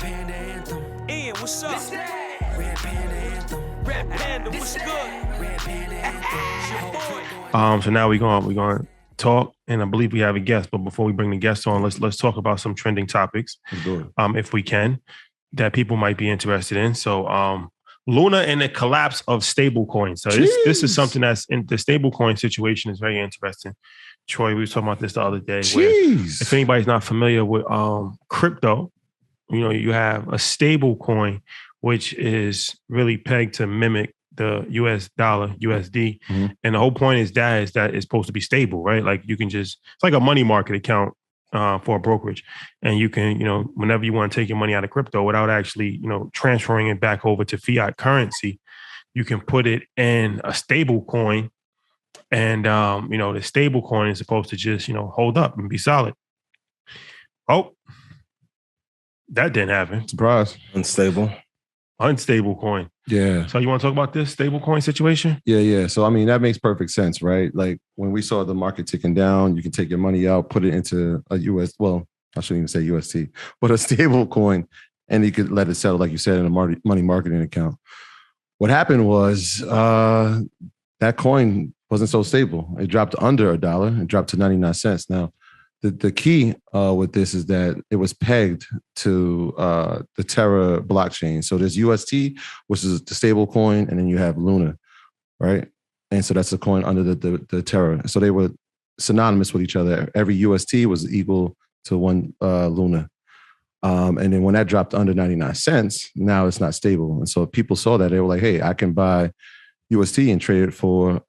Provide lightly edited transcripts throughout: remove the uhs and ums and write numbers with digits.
Panda Anthem. Ian, what's up? Red Panda Anthem. Red Panda, what's good? Red Panda Anthem. So now we're going to talk, and I believe we have a guest. But before we bring the guest on, let's talk about some trending topics, if we can, that people might be interested in. So Luna and the collapse of stable coins. So this is something that's in the stable coin situation is very interesting. Troy, we were talking about this the other day. Where if anybody's not familiar with crypto, you have a stable coin, which is really pegged to mimic the US dollar, USD. Mm-hmm. And the whole point is that it's supposed to be stable, right? Like you can it's like a money market account for a brokerage. And you can, whenever you want to take your money out of crypto without actually, transferring it back over to fiat currency, you can put it in a stable coin. And, the stable coin is supposed to just, hold up and be solid. Oh, that didn't happen. Surprise. Unstable coin. Yeah. So you want to talk about this stable coin situation? Yeah. So, that makes perfect sense, right? Like when we saw the market ticking down, you can take your money out, put it into a US, well, I shouldn't even say UST, but a stable coin, and you could let it settle, like you said, in a money marketing account. What happened was that coin wasn't so stable. It dropped under $1. It dropped to 99 cents. Now, the key with this is that it was pegged to the Terra blockchain. So there's UST, which is the stable coin, and then you have Luna, right? And so that's the coin under the Terra. So they were synonymous with each other. Every UST was equal to one Luna. And then when that dropped under 99 cents, now it's not stable. And so people saw that. They were like, hey, I can buy UST and trade it for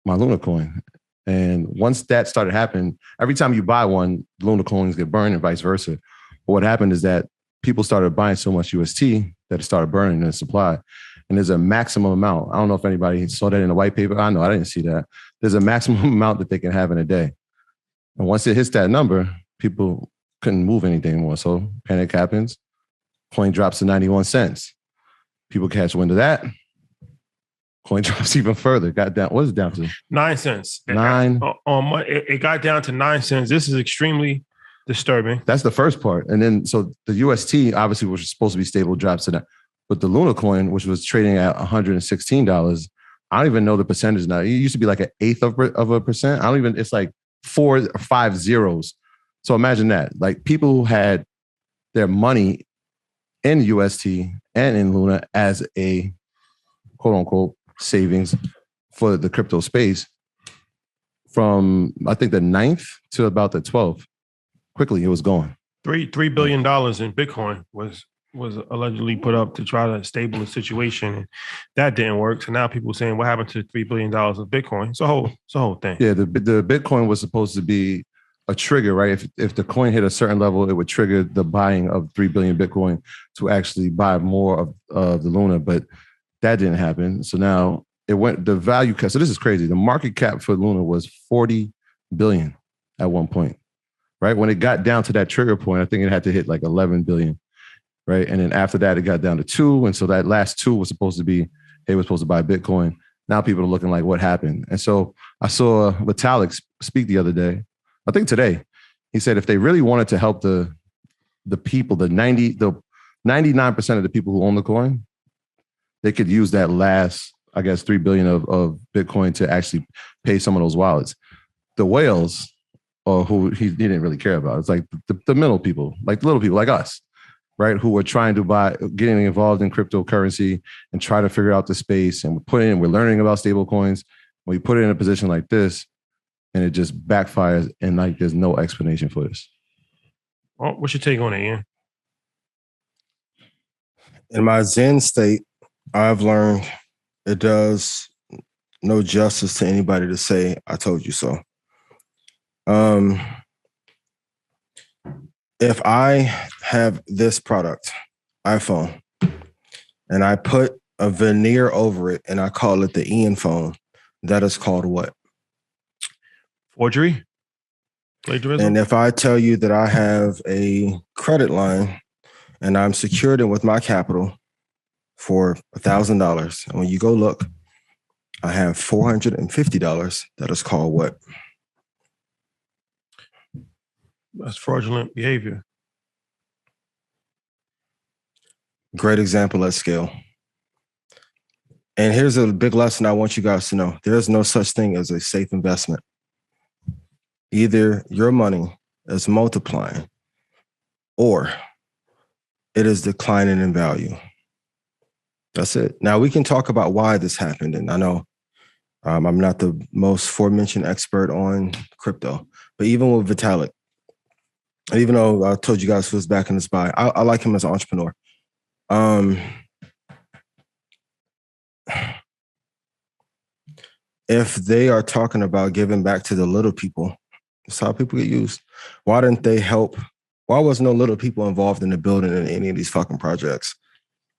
my Luna coin. And once that started happening, every time you buy one, Luna coins get burned and vice versa. But what happened is that people started buying so much UST that it started burning in the supply. And there's a maximum amount. I don't know if anybody saw that in the white paper. I know I didn't see that. There's a maximum amount that they can have in a day. And once it hits that number, people couldn't move anything more. So panic happens. Coin drops to 91 cents. People catch wind of that. Coin drops even further. Got down. What is it down to? 9 cents. It got down to 9 cents. This is extremely disturbing. That's the first part. And then, so the UST, obviously, which was supposed to be stable, drops to that. But the Luna coin, which was trading at $116, I don't even know the percentage now. It used to be like an eighth of a percent. it's like 4 or 5 zeros. So imagine that. Like people who had their money in UST and in Luna as a quote unquote savings for the crypto space from, I think, the 9th to about the 12th. Quickly, it was gone. $3 billion in Bitcoin was allegedly put up to try to stable the situation. And that didn't work. So now people are saying, what happened to $3 billion of Bitcoin? It's a whole thing. Yeah, the Bitcoin was supposed to be a trigger, right? If the coin hit a certain level, it would trigger the buying of 3 billion Bitcoin to actually buy more of the Luna. But that didn't happen. So now the value cap. So this is crazy. The market cap for Luna was 40 billion at one point, right? When it got down to that trigger point, I think it had to hit like 11 billion, right? And then after that, it got down to 2. And so that last 2 was supposed to be, they were supposed to buy Bitcoin. Now people are looking like, what happened? And so I saw Vitalik speak the other day, I think today. He said if they really wanted to help the people, the 99% of the people who own the coin, they could use that last, I guess, 3 billion of Bitcoin to actually pay some of those wallets. The whales, or who he didn't really care about, it's like the middle people, like the little people like us, right? Who were trying to getting involved in cryptocurrency and try to figure out the space. And we're learning about stable coins. We put it in a position like this, and it just backfires, and like there's no explanation for this. Well, what's your take on it, Ian? In my Zen state, I've learned it does no justice to anybody to say, I told you so. If I have this product, iPhone, and I put a veneer over it and I call it the Ian phone, that is called what? Forgery? Plagiarism? And if I tell you that I have a credit line and I'm secured in with my capital for $1,000, and when you go look, I have $450, that is called what? That's fraudulent behavior. Great example at scale. And here's a big lesson I want you guys to know. There is no such thing as a safe investment. Either your money is multiplying or it is declining in value. That's it. Now we can talk about why this happened. And I know I'm not the most aforementioned expert on crypto, but even with Vitalik, even though I told you guys he was back in his buy, I like him as an entrepreneur. If they are talking about giving back to the little people, that's how people get used. Why didn't they help? Why was no little people involved in the building in any of these fucking projects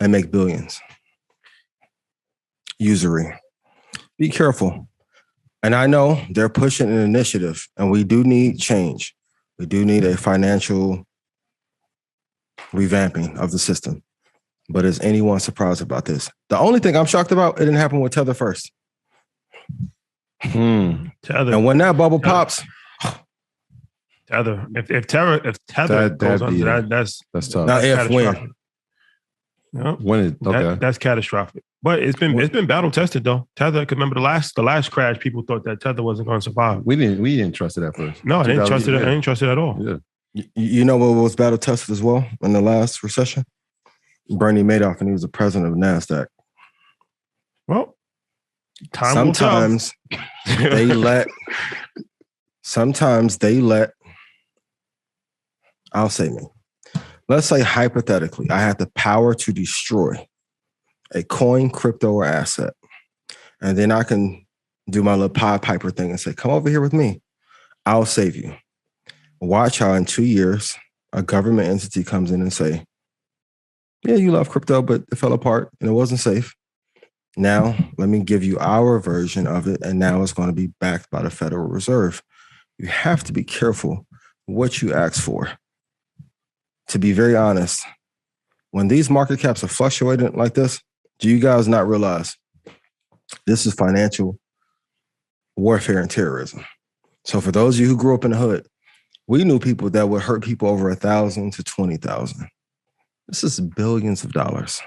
and make billions? Usury. Be careful. And I know they're pushing an initiative, and we do need change. We do need a financial revamping of the system. But is anyone surprised about this? The only thing I'm shocked about, it didn't happen with Tether first. Tether. And when that bubble pops, Tether. If Tether goes under, that's tough. Now, that's if when. Yeah. When that's catastrophic. But it's been battle tested though. Tether, because remember the last crash, people thought that Tether wasn't going to survive. We didn't trust it at first. No, I didn't trust it. I didn't trust it at all. Yeah. You know what was battle tested as well in the last recession? Bernie Madoff, and he was the president of NASDAQ. Well, sometimes they let. I'll say me. Let's say hypothetically, I had the power to destroy a coin, crypto, or asset. And then I can do my little Pied Piper thing and say, come over here with me. I'll save you. Watch how in 2 years, a government entity comes in and say, yeah, you love crypto, but it fell apart and it wasn't safe. Now, let me give you our version of it. And now it's going to be backed by the Federal Reserve. You have to be careful what you ask for. To be very honest, when these market caps are fluctuating like this, do you guys not realize this is financial warfare and terrorism? So for those of you who grew up in the hood, we knew people that would hurt people over 1,000 to 20,000. This is billions of dollars.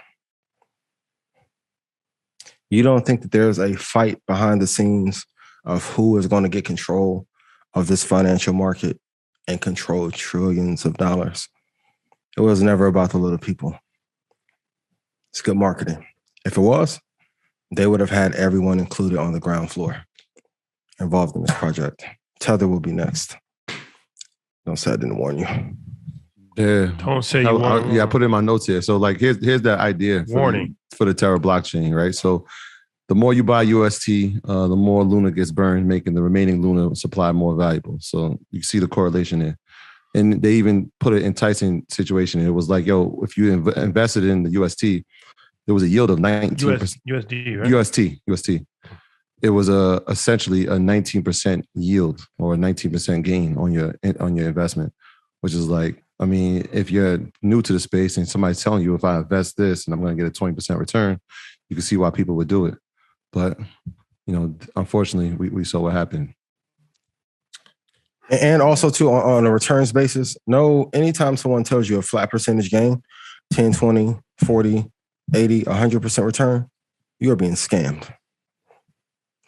You don't think that there's a fight behind the scenes of who is going to get control of this financial market and control trillions of dollars? It was never about the little people. It's good marketing. If it was, they would have had everyone included on the ground floor involved in this project. Tether will be next. Don't say I didn't warn you. Yeah. Don't say you want. I put it in my notes here. So like here's the idea for the Terra blockchain, right? So the more you buy UST, the more Luna gets burned, making the remaining Luna supply more valuable. So you see the correlation there. And they even put an enticing situation. It was like, yo, if you invested in the UST, there was a yield of 19%. USD, right? UST. It was essentially a 19% yield or a 19% gain on your investment, which is like, I mean, if you're new to the space and somebody's telling you, if I invest this and I'm going to get a 20% return, you can see why people would do it. But, you know, unfortunately, we saw what happened. And also, too, on a returns basis, anytime someone tells you a flat percentage gain, 10, 20, 40, 80, 100% return, you are being scammed.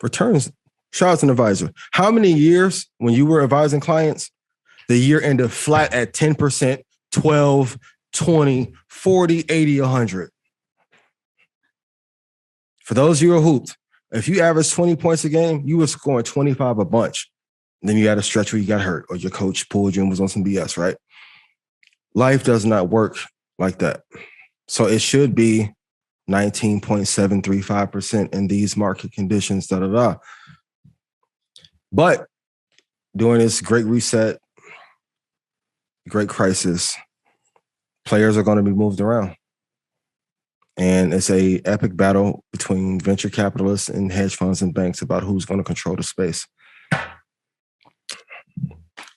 Returns, shout out to an advisor. How many years when you were advising clients, the year ended flat at 10%, 12, 20, 40, 80, 100? For those of you who are hooped, if you average 20 points a game, you were scoring 25 a bunch. Then you had a stretch where you got hurt or your coach pulled you and was on some BS, right? Life does not work like that. So it should be 19.735% in these market conditions, But during this great reset, great crisis, players are going to be moved around. And it's a epic battle between venture capitalists and hedge funds and banks about who's going to control the space.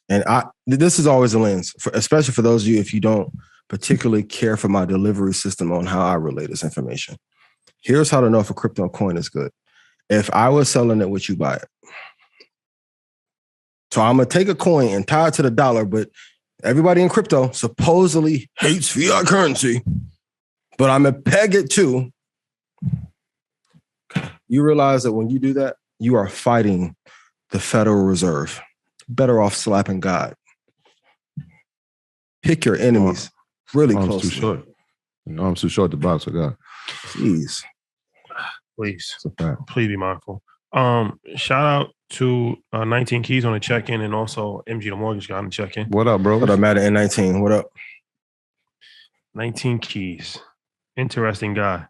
And this is always a lens, especially for those of you if you don't particularly care for my delivery system on how I relay this information. Here's how to know if a crypto coin is good. If I was selling it, would you buy it? So I'm going to take a coin and tie it to the dollar, but everybody in crypto supposedly hates fiat currency. But I'm gonna peg it too. You realize that when you do that, you are fighting the Federal Reserve. Better off slapping God. Pick your enemies really Arms closely. too short. Arms too short to box with God. Please. Please, It's a fact. please be mindful. Shout out to 19 Keys on the check-in and also MG the Mortgage Guy on the check-in. What up, bro? What up, Matt N19? What up? 19 Keys. Interesting guy.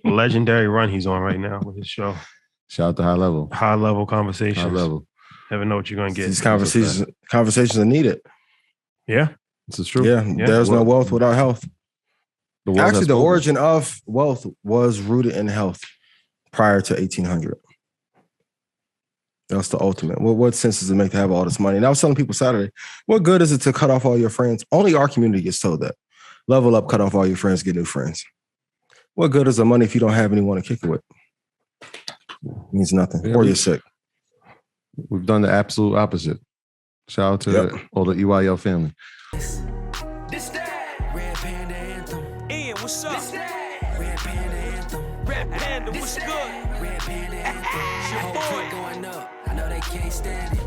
Legendary run he's on right now with his show. Shout out to High Level. High level conversations. High Level. Never know what you're gonna get. These conversations are needed. Yeah. This is true. Yeah, there's no Well, wealth without health. The world Actually, has the spoken. origin of wealth was rooted in health prior to 1800. That's the ultimate. What sense does it make to have all this money? And I was telling people Saturday, what good is it to cut off all your friends? Only our community gets told that. Level up, cut off all your friends, get new friends. What good is the money if you don't have anyone to kick it with? It means nothing. Yeah, Or you're sick. We've done the absolute opposite. Shout out to all the EYL family. This that Red Panda Anthem. Ian, what's up? This that Red Panda Anthem. Rap Panda, This what's good? that Red Panda Anthem. Your Whole boy. clique going up. I know they can't stand it.